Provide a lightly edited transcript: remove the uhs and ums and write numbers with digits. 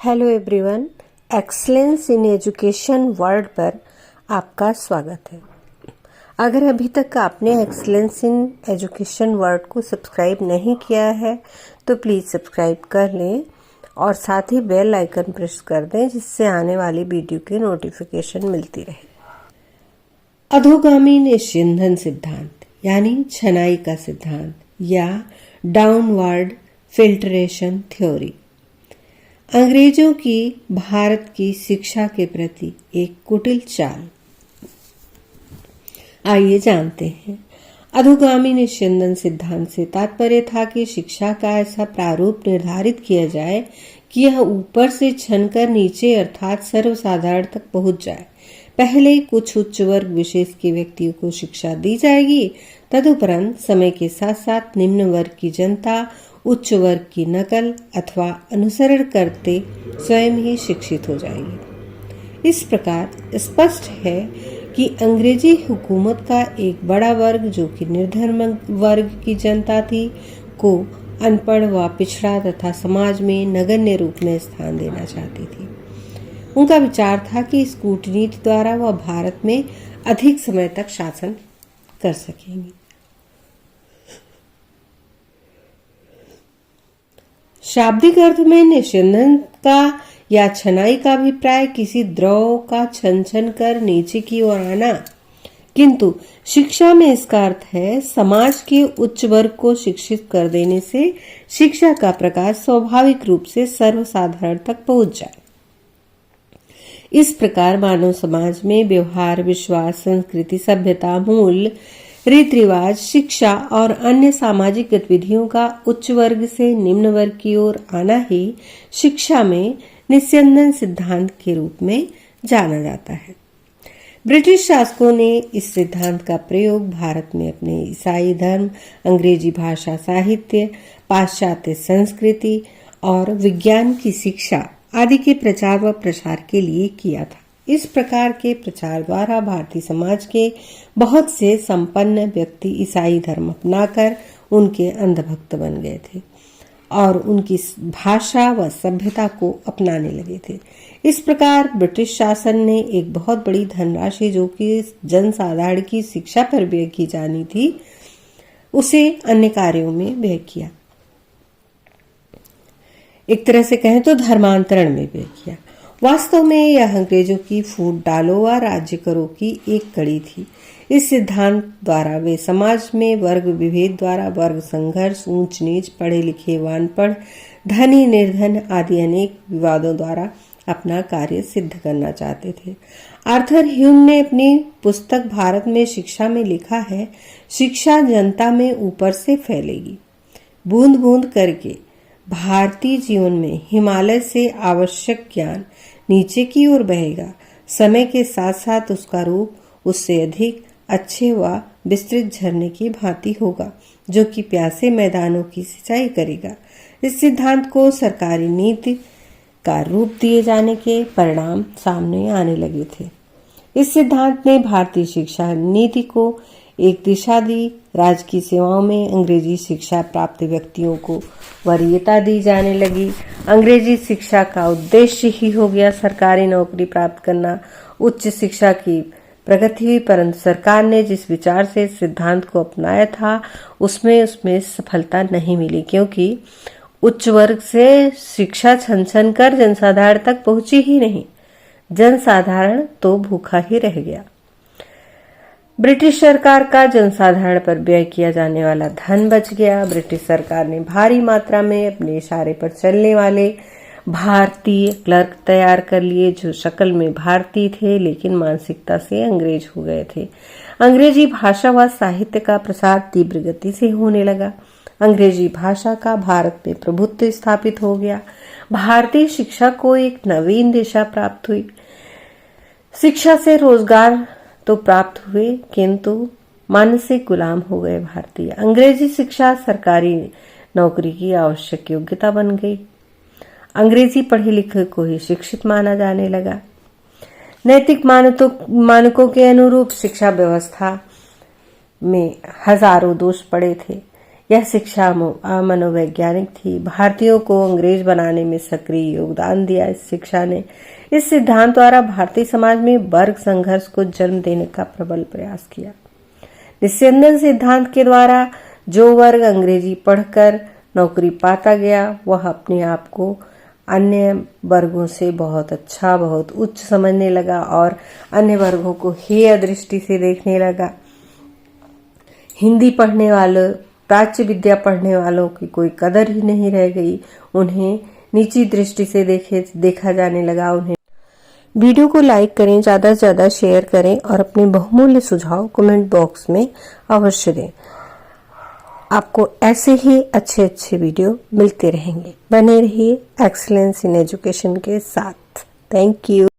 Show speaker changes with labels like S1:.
S1: Hello everyone, excellence in education world पर आपका स्वागत है। अगर अभी तक आपने एक्सीलेंस इन एजुकेशन वर्ल्ड को सब्सक्राइब नहीं किया है तो प्लीज़ सब्सक्राइब कर लें और साथ ही बेल आइकन प्रेस कर दें जिससे आने वाली वीडियो की नोटिफिकेशन मिलती रहे। अधोगामी निस्यंदन सिद्धांत यानी छनाई का सिद्धांत या डाउनवर्ड फिल्ट्रेशन थ्योरी अंग्रेजों की भारत की शिक्षा के प्रति एक कुटिल चाल। आइए जानते हैं। अधोगामी निस्यंदन सिद्धांत से तात्पर्य था कि शिक्षा का ऐसा प्रारूप निर्धारित किया जाए कि यह ऊपर से छनकर नीचे अर्थात सर्वसाधारण तक पहुंच जाए। पहले कुछ उच्च वर्ग विशेष के व्यक्तियों को शिक्षा दी जाएगी, तदुपरांत समय के साथ साथ निम्न वर्ग की जनता उच्च वर्ग की नकल अथवा अनुसरण करते स्वयं ही शिक्षित हो जाएगी। इस प्रकार स्पष्ट है कि अंग्रेजी हुकूमत का एक बड़ा वर्ग जो कि निर्धन वर्ग की जनता थी को अनपढ़ व पिछड़ा तथा समाज में नगण्य रूप में स्थान देना चाहती थी। उनका विचार था कि इस कूटनीति द्वारा वह भारत में अधिक समय तक शासन कर सकेंगे। शाब्दिक अर्थ में निस्यंदन का या छनाई का अभिप्राय किसी द्रव का छन छन कर नीचे की ओर आना, किंतु शिक्षा में इसका अर्थ है समाज के उच्च वर्ग को शिक्षित कर देने से शिक्षा का प्रकाश स्वाभाविक रूप से सर्वसाधारण तक पहुंच जाए। इस प्रकार मानव समाज में व्यवहार, विश्वास, संस्कृति, सभ्यता, मूल, रीति रिवाज, शिक्षा और अन्य सामाजिक गतिविधियों का उच्च वर्ग से निम्न वर्ग की ओर आना ही शिक्षा में निस्यंदन सिद्धांत के रूप में जाना जाता है। ब्रिटिश शासकों ने इस सिद्धांत का प्रयोग भारत में अपने ईसाई धर्म, अंग्रेजी भाषा, साहित्य, पाश्चात्य संस्कृति और विज्ञान की शिक्षा आदि के प्रचार व प्रसार के लिए किया था। इस प्रकार के प्रचार द्वारा भारतीय समाज के बहुत से संपन्न व्यक्ति ईसाई धर्म अपनाकर उनके अंधभक्त बन गए थे और उनकी भाषा व सभ्यता को अपनाने लगे थे। इस प्रकार ब्रिटिश शासन ने एक बहुत बड़ी धनराशि जो कि जनसाधारण की शिक्षा पर व्यय की जानी थी, उसे अन्य कार्यों में व्यय किया। एक तरह से कहें तो धर्मांतरण में व्यय किया। वास्तव में यह अंग्रेजों की फूट डालो व राज्य करो की एक कड़ी थी। इस सिद्धांत द्वारा वे समाज में वर्ग विभेद द्वारा वर्ग संघर्ष, ऊंच नीच, पढ़े लिखे व अनपढ़, धनी निर्धन आदि अनेक विवादों द्वारा अपना कार्य सिद्ध करना चाहते थे। आर्थर ह्यूम ने अपनी पुस्तक भारत में शिक्षा में लिखा है, शिक्षा जनता में ऊपर से फैलेगी, बूंद बूंद करके भारतीय जीवन में हिमालय से आवश्यक ज्ञान नीचे की ओर बहेगा। समय के साथ साथ उसका रूप उससे अधिक अच्छे व विस्तृत झरने की भांति होगा जो कि प्यासे मैदानों की सिंचाई करेगा। इस सिद्धांत को सरकारी नीति का रूप दिए जाने के परिणाम सामने आने लगे थे। इस सिद्धांत ने भारतीय शिक्षा नीति को एक दिशा दी। राजकीय सेवाओं में अंग्रेजी शिक्षा प्राप्त व्यक्तियों को वरीयता दी जाने लगी। अंग्रेजी शिक्षा का उद्देश्य ही हो गया सरकारी नौकरी प्राप्त करना। उच्च शिक्षा की प्रगति हुई, परंतु सरकार ने जिस विचार से इस सिद्धांत को अपनाया था उसमें सफलता नहीं मिली, क्योंकि उच्च वर्ग से शिक्षा छन छन कर जनसाधारण तक पहुंची ही नहीं। जनसाधारण तो भूखा ही रह गया। ब्रिटिश सरकार का जनसाधारण पर व्यय किया जाने वाला धन बच गया। ब्रिटिश सरकार ने भारी मात्रा में अपने इशारे पर चलने वाले भारतीय क्लर्क तैयार कर लिए जो शक्ल में भारतीय थे लेकिन मानसिकता से अंग्रेज हो गए थे। अंग्रेजी भाषा व साहित्य का प्रसार तीव्र गति से होने लगा। अंग्रेजी भाषा का भारत में प्रभुत्व स्थापित हो गया। भारतीय शिक्षा को एक नवीन दिशा प्राप्त हुई। शिक्षा से रोजगार तो प्राप्त हुए किंतु मानसिक गुलाम हो गए भारतीय। अंग्रेजी शिक्षा सरकारी नौकरी की आवश्यक योग्यता बन गई। अंग्रेजी पढ़े लिखे को ही शिक्षित माना जाने लगा। नैतिक मानकों के अनुरूप शिक्षा व्यवस्था में हजारों दोष पड़े थे। यह शिक्षा मनोवैज्ञानिक थी। भारतीयों को अंग्रेज बनाने में सक्रिय योगदान दिया। इस शिक्षा ने इस सिद्धांत द्वारा भारतीय समाज में वर्ग संघर्ष को जन्म देने का प्रबल प्रयास किया। निस्यंदन सिद्धांत के द्वारा जो वर्ग अंग्रेजी पढ़कर नौकरी पाता गया, वह अपने आप को अन्य वर्गों से बहुत अच्छा, बहुत उच्च समझने लगा और अन्य वर्गों को हेय दृष्टि से देखने लगा। हिंदी पढ़ने वालों, प्राच्य विद्या पढ़ने वालों की कोई कदर ही नहीं रह गई। उन्हें नीची दृष्टि से देखा जाने लगा। उन्हें वीडियो को लाइक करें, ज्यादा से ज्यादा शेयर करें और अपने बहुमूल्य सुझाव कमेंट बॉक्स में अवश्य दें। आपको ऐसे ही अच्छे अच्छे वीडियो मिलते रहेंगे। बने रहिए एक्सीलेंस इन एजुकेशन के साथ। Thank you.